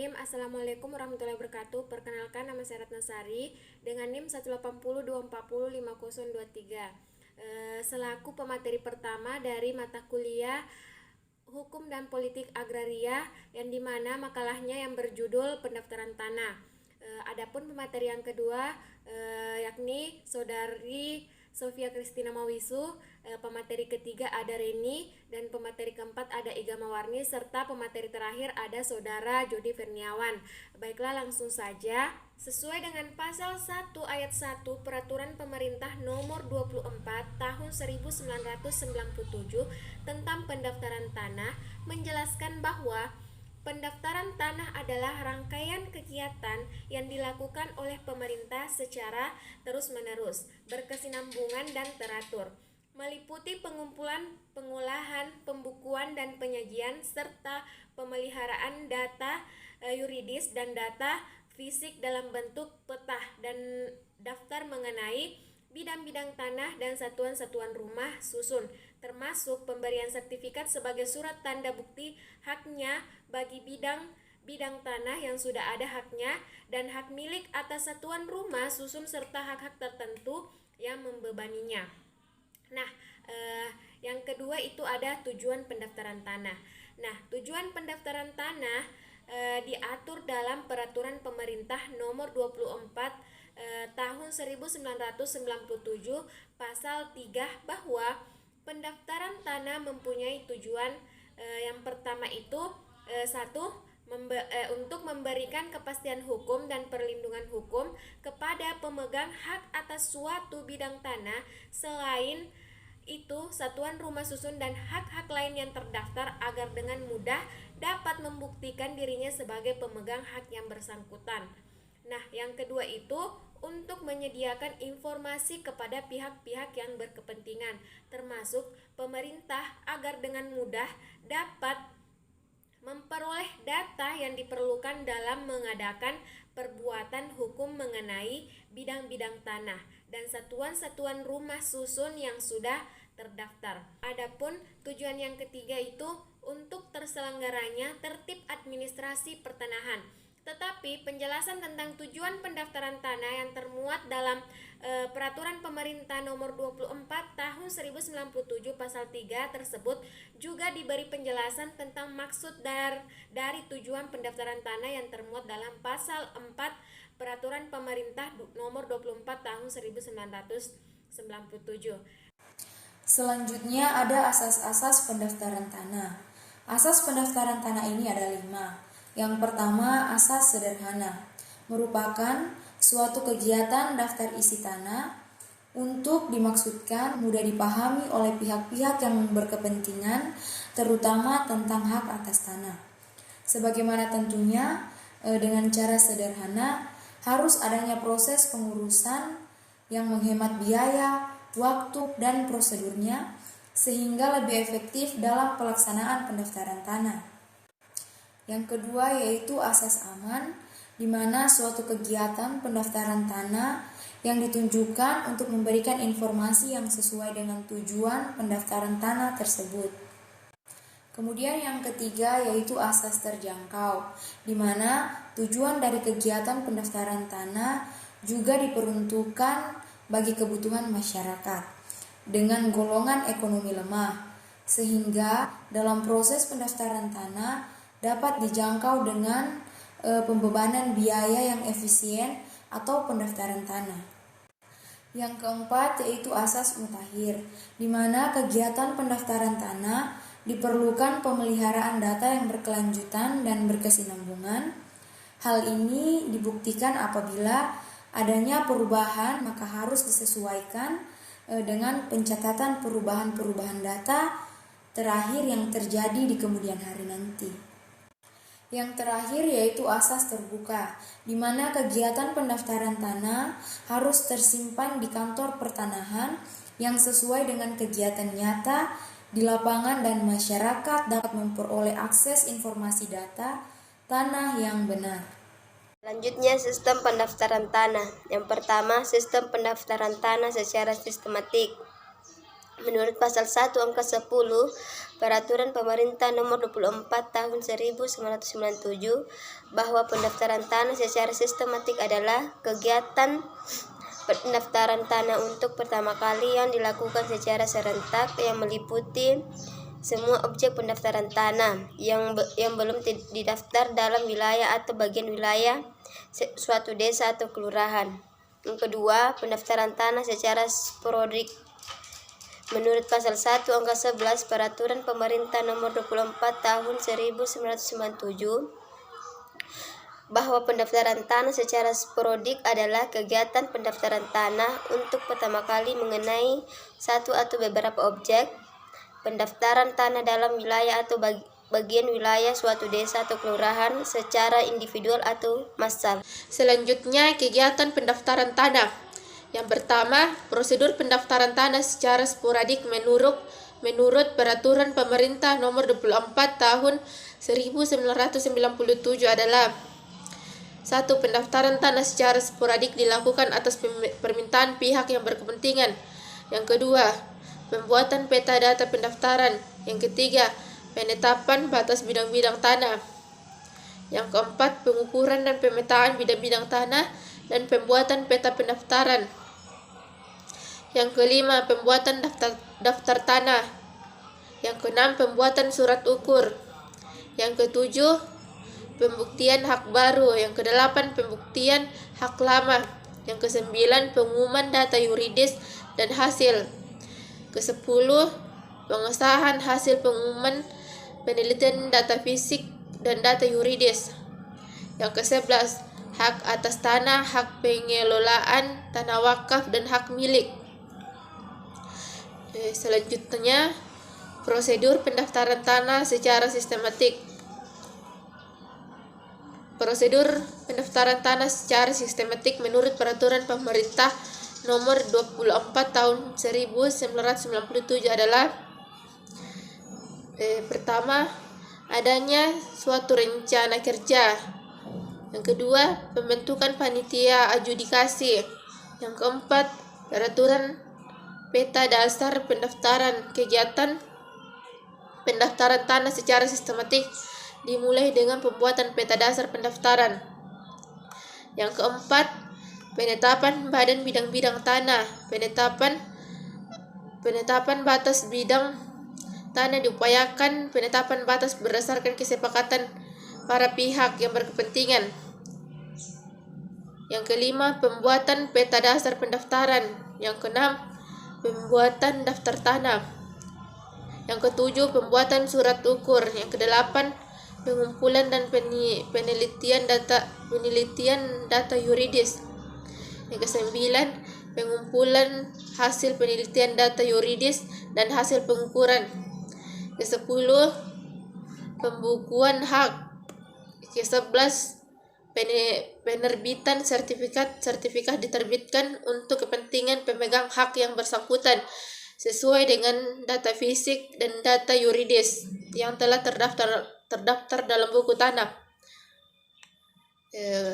NIM. Assalamualaikum warahmatullahi wabarakatuh. Perkenalkan, nama saya Ratna Sari dengan NIM 18024050023. Selaku pemateri pertama dari mata kuliah Hukum dan Politik Agraria, yang dimana makalahnya yang berjudul Pendaftaran Tanah. Adapun pemateri yang kedua yakni Saudari Sofia Kristina Mawisu, pemateri ketiga ada Reni, dan pemateri keempat ada Iga Mawarni, serta pemateri terakhir ada Saudara Jody Verniawan. Baiklah, langsung saja. Sesuai dengan pasal 1 ayat 1 Peraturan Pemerintah Nomor 24 Tahun 1997 tentang pendaftaran tanah menjelaskan bahwa pendaftaran tanah adalah rangkaian kegiatan yang dilakukan oleh pemerintah secara terus-menerus, berkesinambungan dan teratur, meliputi pengumpulan, pengolahan, pembukuan dan penyajian serta pemeliharaan data yuridis dan data fisik dalam bentuk peta dan daftar mengenai bidang-bidang tanah dan satuan-satuan rumah susun, termasuk pemberian sertifikat sebagai surat tanda bukti haknya bagi bidang tanah yang sudah ada haknya dan hak milik atas satuan rumah susun serta hak-hak tertentu yang membebaninya. Nah, yang kedua itu ada tujuan pendaftaran tanah. Nah, tujuan pendaftaran tanah diatur dalam Peraturan Pemerintah Nomor 24 Tahun 1997 Pasal 3 bahwa pendaftaran tanah mempunyai tujuan yang pertama itu untuk memberikan kepastian hukum dan perlindungan hukum kepada pemegang hak atas suatu bidang tanah. Selain itu, satuan rumah susun dan hak-hak lain yang terdaftar agar dengan mudah dapat membuktikan dirinya sebagai pemegang hak yang bersangkutan. Nah, yang kedua itu untuk menyediakan informasi kepada pihak-pihak yang berkepentingan, termasuk pemerintah, agar dengan mudah dapat memperoleh data yang diperlukan dalam mengadakan perbuatan hukum mengenai bidang-bidang tanah dan satuan-satuan rumah susun yang sudah terdaftar. Adapun tujuan yang ketiga itu untuk terselenggaranya tertib administrasi pertanahan. Tetapi penjelasan tentang tujuan pendaftaran tanah yang termuat dalam Peraturan Pemerintah Nomor 24 Tahun 1997 Pasal 3 tersebut juga diberi penjelasan tentang maksud dari tujuan pendaftaran tanah yang termuat dalam Pasal 4 Peraturan Pemerintah Nomor 24 Tahun 1997. Selanjutnya ada asas-asas pendaftaran tanah. Asas pendaftaran tanah ini ada 5. Yang pertama, asas sederhana, merupakan suatu kegiatan daftar isi tanah untuk dimaksudkan mudah dipahami oleh pihak-pihak yang berkepentingan, terutama tentang hak atas tanah. Sebagaimana tentunya dengan cara sederhana, harus adanya proses pengurusan yang menghemat biaya, waktu, dan prosedurnya, sehingga lebih efektif dalam pelaksanaan pendaftaran tanah. Yang kedua yaitu asas aman, di mana suatu kegiatan pendaftaran tanah yang ditunjukkan untuk memberikan informasi yang sesuai dengan tujuan pendaftaran tanah tersebut. Kemudian yang ketiga yaitu asas terjangkau, di mana tujuan dari kegiatan pendaftaran tanah juga diperuntukkan bagi kebutuhan masyarakat dengan golongan ekonomi lemah, sehingga dalam proses pendaftaran tanah dapat dijangkau dengan pembebanan biaya yang efisien atau pendaftaran tanah. Yang keempat yaitu asas mutakhir, di mana kegiatan pendaftaran tanah diperlukan pemeliharaan data yang berkelanjutan dan berkesinambungan. Hal ini dibuktikan apabila adanya perubahan, maka harus disesuaikan dengan pencatatan perubahan-perubahan data terakhir yang terjadi di kemudian hari nanti. Yang terakhir yaitu asas terbuka, di mana kegiatan pendaftaran tanah harus tersimpan di kantor pertanahan yang sesuai dengan kegiatan nyata di lapangan dan masyarakat dapat memperoleh akses informasi data tanah yang benar. Selanjutnya, sistem pendaftaran tanah. Yang pertama, sistem pendaftaran tanah secara sistematik. Menurut pasal 1 angka 10 Peraturan Pemerintah Nomor 24 Tahun 1997 bahwa pendaftaran tanah secara sistematik adalah kegiatan pendaftaran tanah untuk pertama kali yang dilakukan secara serentak yang meliputi semua objek pendaftaran tanah yang belum didaftar dalam wilayah atau bagian wilayah suatu desa atau kelurahan. Yang kedua, pendaftaran tanah secara sporadik. Menurut pasal 1 angka 11 Peraturan Pemerintah Nomor 24 Tahun 1997 bahwa pendaftaran tanah secara sporadik adalah kegiatan pendaftaran tanah untuk pertama kali mengenai satu atau beberapa objek pendaftaran tanah dalam wilayah atau bagian wilayah suatu desa atau kelurahan secara individual atau massal. Selanjutnya, kegiatan pendaftaran tanah. Yang pertama, prosedur pendaftaran tanah secara sporadik menurut Peraturan Pemerintah Nomor 24 Tahun 1997 adalah: 1. Pendaftaran tanah secara sporadik dilakukan atas permintaan pihak yang berkepentingan. Yang kedua, pembuatan peta data pendaftaran. Yang ketiga, penetapan batas bidang-bidang tanah. Yang keempat, pengukuran dan pemetaan bidang-bidang tanah dan pembuatan peta pendaftaran. Yang kelima, pembuatan daftar tanah. Yang keenam, pembuatan surat ukur. Yang ketujuh, pembuktian hak baru. Yang kedelapan, pembuktian hak lama. Yang kesembilan, pengumuman data yuridis dan hasil. Kesepuluh, pengesahan hasil pengumuman penelitian data fisik dan data yuridis. Yang kesebelas, hak atas tanah, hak pengelolaan tanah wakaf dan hak milik. Selanjutnya, prosedur pendaftaran tanah secara sistematik. Prosedur pendaftaran tanah secara sistematik menurut Peraturan Pemerintah Nomor 24 Tahun 1997 adalah: pertama, adanya suatu rencana kerja. Yang kedua, pembentukan panitia adjudikasi. Yang keempat, peraturan peta dasar pendaftaran. Kegiatan pendaftaran tanah secara sistematik dimulai dengan pembuatan peta dasar pendaftaran. Yang keempat, penetapan badan bidang-bidang tanah. Penetapan batas bidang tanah diupayakan penetapan batas berdasarkan kesepakatan para pihak yang berkepentingan. Yang kelima, pembuatan peta dasar pendaftaran. Yang keenam, pembuatan daftar tanah. Yang ketujuh, pembuatan surat ukur. Yang kedelapan, pengumpulan dan penelitian data yuridis. Yang kesembilan, pengumpulan hasil penelitian data yuridis dan hasil pengukuran. Kesepuluh, pembukuan hak. Kesebelas, penerbitan sertifikat diterbitkan untuk kepentingan pemegang hak yang bersangkutan sesuai dengan data fisik dan data yuridis yang telah terdaftar dalam buku tanah.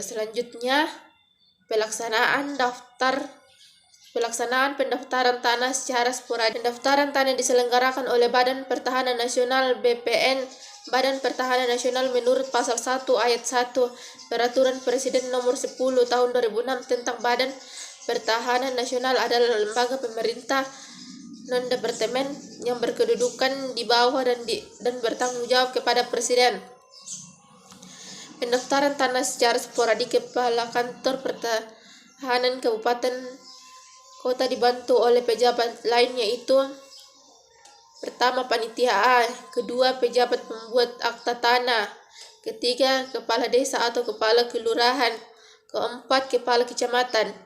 Selanjutnya, pelaksanaan pendaftaran tanah secara sporadik. Pendaftaran tanah diselenggarakan oleh Badan Pertahanan Nasional (BPN). Badan Pertahanan Nasional menurut pasal 1 ayat 1 Peraturan Presiden Nomor 10 Tahun 2006 tentang Badan Pertahanan Nasional adalah lembaga pemerintah non-departemen yang berkedudukan di bawah dan bertanggung jawab kepada Presiden. Pendaftaran tanah secara sporadik, Kepala Kantor Pertahanan Kabupaten Kota dibantu oleh pejabat lain, yaitu: pertama, panitia A. Kedua, pejabat pembuat akta tanah. Ketiga, kepala desa atau kepala kelurahan. Keempat, kepala kecamatan.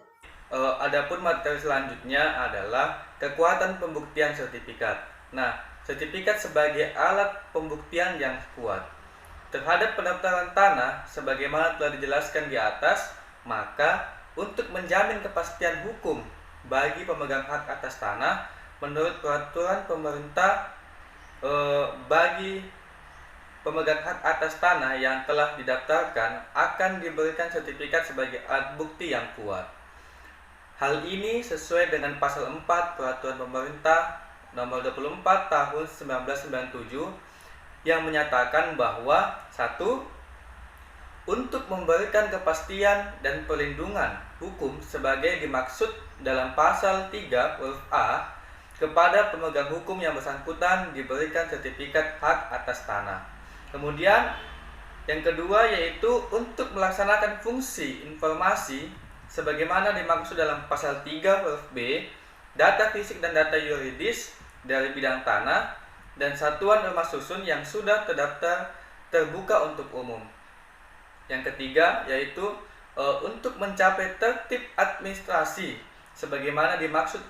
Adapun materi selanjutnya adalah kekuatan pembuktian sertifikat. Nah, sertifikat sebagai alat pembuktian yang kuat terhadap pendaftaran tanah sebagaimana telah dijelaskan di atas, maka untuk menjamin kepastian hukum bagi pemegang hak atas tanah, menurut peraturan pemerintah bagi pemegang hak atas tanah yang telah didaftarkan akan diberikan sertifikat sebagai alat bukti yang kuat. Hal ini sesuai dengan pasal 4 peraturan pemerintah nomor 24 tahun 1997 yang menyatakan bahwa 1. Untuk memberikan kepastian dan perlindungan hukum sebagai dimaksud dalam pasal 3 huruf A, kepada pemegang hukum yang bersangkutan diberikan sertifikat hak atas tanah. Kemudian yang kedua yaitu untuk melaksanakan fungsi informasi sebagaimana dimaksud dalam pasal 3 huruf B, data fisik dan data yuridis dari bidang tanah dan satuan rumah susun yang sudah terdaftar terbuka untuk umum. Yang ketiga yaitu untuk mencapai tertib administrasi sebagaimana dimaksud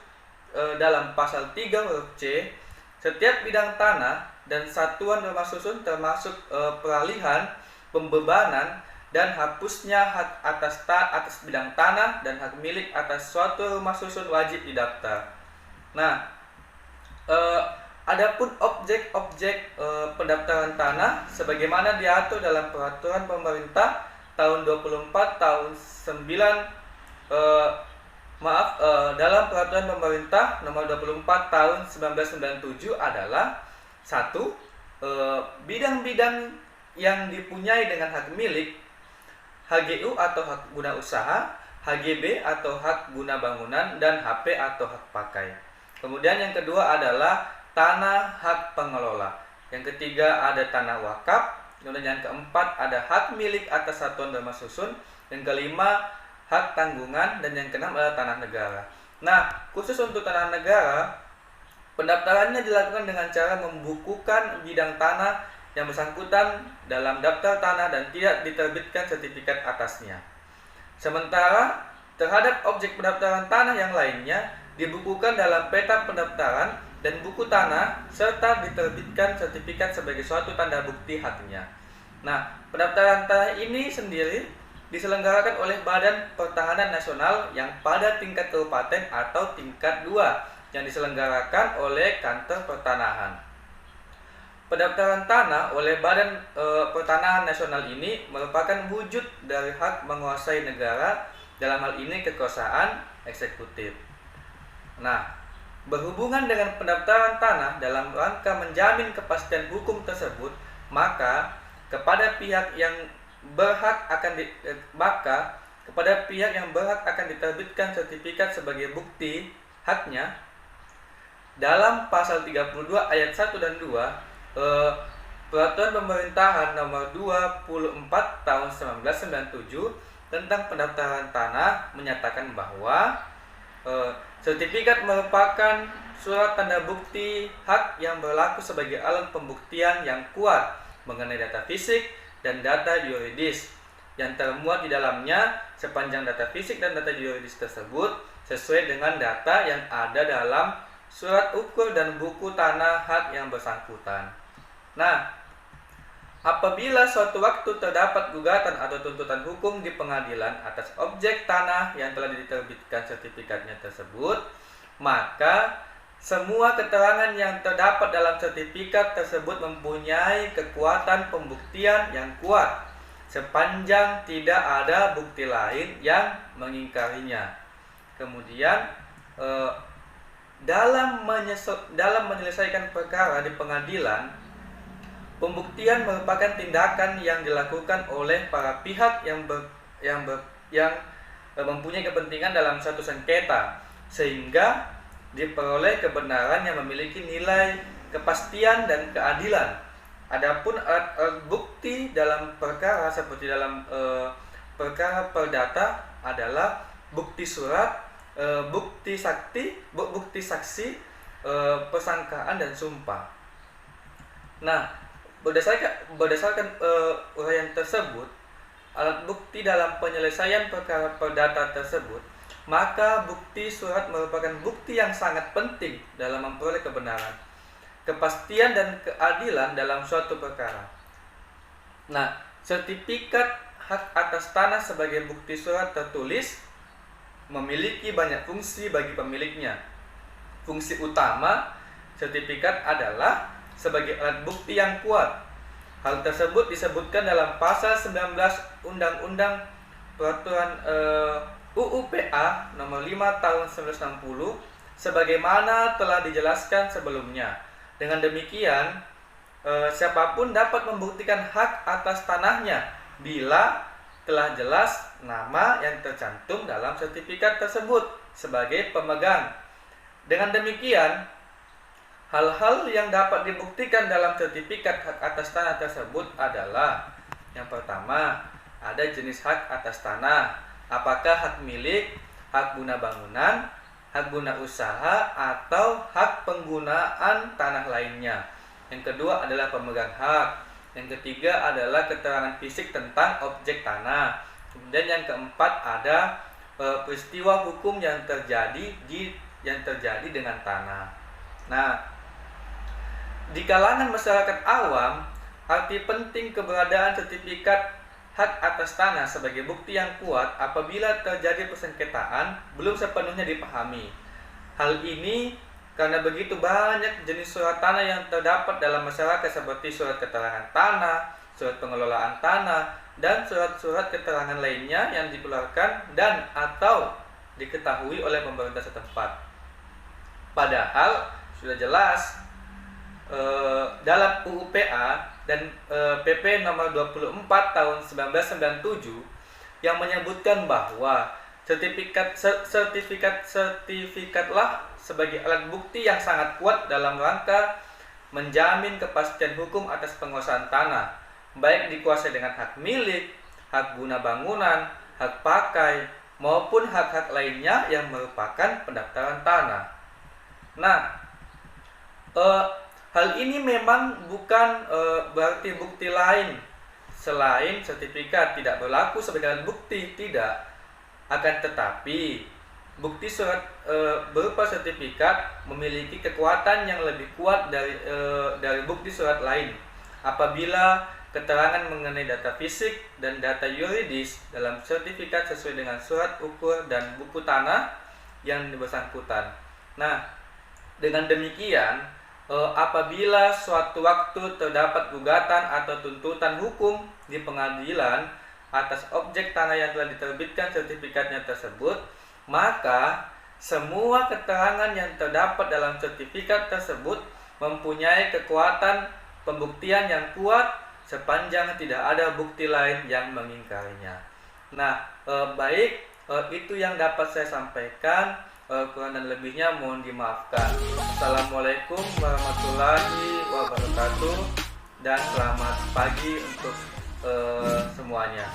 dalam pasal 3 huruf C, setiap bidang tanah dan satuan rumah susun termasuk peralihan, pembebanan, dan hapusnya hak atas bidang tanah dan hak milik atas suatu rumah susun wajib didaftar. Nah, adapun objek-objek pendaftaran tanah sebagaimana diatur dalam peraturan pemerintah tahun 24 tahun 9 dalam peraturan pemerintah nomor 24 tahun 1997 adalah 1. Bidang-bidang yang dipunyai dengan hak milik, HGU atau hak guna usaha, HGB atau hak guna bangunan, dan HP atau hak pakai. Kemudian yang kedua adalah tanah hak pengelola. Yang ketiga ada tanah wakaf. Kemudian yang keempat ada hak milik atas satuan rumah susun. Yang kelima hak tanggungan, dan yang keenam adalah tanah negara. Nah, khusus untuk tanah negara, pendaftarannya dilakukan dengan cara membukukan bidang tanah yang bersangkutan dalam daftar tanah dan tidak diterbitkan sertifikat atasnya. Sementara terhadap objek pendaftaran tanah yang lainnya dibukukan dalam peta pendaftaran dan buku tanah serta diterbitkan sertifikat sebagai suatu tanda bukti haknya. Nah, pendaftaran tanah ini sendiri diselenggarakan oleh Badan Pertahanan Nasional yang pada tingkat kabupaten atau tingkat 2 yang diselenggarakan oleh Kantor Pertanahan. Pendaftaran tanah oleh Badan Pertanahan Nasional ini merupakan wujud dari hak menguasai negara, dalam hal ini kekuasaan eksekutif. Nah, berhubungan dengan pendaftaran tanah dalam rangka menjamin kepastian hukum tersebut, maka kepada pihak yang berhak akan diterbitkan sertifikat sebagai bukti haknya dalam pasal 32 ayat 1 dan 2 Peraturan Pemerintahan nomor 24 tahun 1997 tentang pendaftaran tanah menyatakan bahwa sertifikat merupakan surat tanda bukti hak yang berlaku sebagai alat pembuktian yang kuat mengenai data fisik dan data yuridis yang termuat di dalamnya sepanjang data fisik dan data yuridis tersebut sesuai dengan data yang ada dalam surat ukur dan buku tanah hak yang bersangkutan. Nah, apabila suatu waktu terdapat gugatan atau tuntutan hukum di pengadilan atas objek tanah yang telah diterbitkan sertifikatnya tersebut, maka semua keterangan yang terdapat dalam sertifikat tersebut mempunyai kekuatan pembuktian yang kuat sepanjang tidak ada bukti lain yang mengingkarinya. Kemudian dalam menyelesaikan perkara di pengadilan, pembuktian merupakan tindakan yang dilakukan oleh para pihak yang mempunyai kepentingan dalam suatu sengketa sehingga diperoleh kebenaran yang memiliki nilai kepastian dan keadilan. Adapun alat bukti dalam perkara seperti dalam perkara perdata adalah bukti surat, bukti saksi, persangkaan dan sumpah. Nah, berdasarkan uraian tersebut, alat bukti dalam penyelesaian perkara perdata tersebut, maka bukti surat merupakan bukti yang sangat penting dalam memperoleh kebenaran, kepastian dan keadilan dalam suatu perkara. Nah, sertifikat hak atas tanah sebagai bukti surat tertulis memiliki banyak fungsi bagi pemiliknya. Fungsi utama sertifikat adalah sebagai alat bukti yang kuat. Hal tersebut disebutkan dalam pasal 19 Undang-Undang Peraturan UU PA nomor 5 tahun 1960 sebagaimana telah dijelaskan sebelumnya. Dengan demikian, siapapun dapat membuktikan hak atas tanahnya bila telah jelas nama yang tercantum dalam sertifikat tersebut sebagai pemegang. Dengan demikian, hal-hal yang dapat dibuktikan dalam sertifikat hak atas tanah tersebut adalah: yang pertama, ada jenis hak atas tanah, apakah hak milik, hak guna bangunan, hak guna usaha, atau hak penggunaan tanah lainnya. Yang kedua adalah pemegang hak. Yang ketiga adalah keterangan fisik tentang objek tanah. Kemudian yang keempat ada peristiwa hukum yang terjadi dengan tanah. Nah, di kalangan masyarakat awam, arti penting keberadaan sertifikat hak atas tanah sebagai bukti yang kuat apabila terjadi persengketaan belum sepenuhnya dipahami. Hal ini karena begitu banyak jenis surat tanah yang terdapat dalam masyarakat seperti surat keterangan tanah, surat pengelolaan tanah, dan surat-surat keterangan lainnya yang dikeluarkan dan atau diketahui oleh pemerintah setempat. Padahal sudah jelas dalam UU-PA dan PP nomor 24 tahun 1997 yang menyebutkan bahwa sertifikatlah sebagai alat bukti yang sangat kuat dalam rangka menjamin kepastian hukum atas penguasaan tanah, baik dikuasai dengan hak milik, hak guna bangunan, hak pakai, maupun hak-hak lainnya yang merupakan pendaftaran tanah. Nah, hal ini memang bukan berarti bukti lain selain sertifikat tidak berlaku sebagai alat bukti, tidak. Akan tetapi, bukti surat berupa sertifikat memiliki kekuatan yang lebih kuat dari bukti surat lain apabila keterangan mengenai data fisik dan data yuridis dalam sertifikat sesuai dengan surat ukur dan buku tanah yang bersangkutan. Nah, dengan demikian, apabila suatu waktu terdapat gugatan atau tuntutan hukum di pengadilan atas objek tanah yang telah diterbitkan sertifikatnya tersebut, maka semua keterangan yang terdapat dalam sertifikat tersebut mempunyai kekuatan pembuktian yang kuat sepanjang tidak ada bukti lain yang mengingkarinya. Nah, baik, itu yang dapat saya sampaikan. Kurang dan lebihnya mohon dimaafkan. Assalamualaikum warahmatullahi wabarakatuh dan selamat pagi untuk semuanya.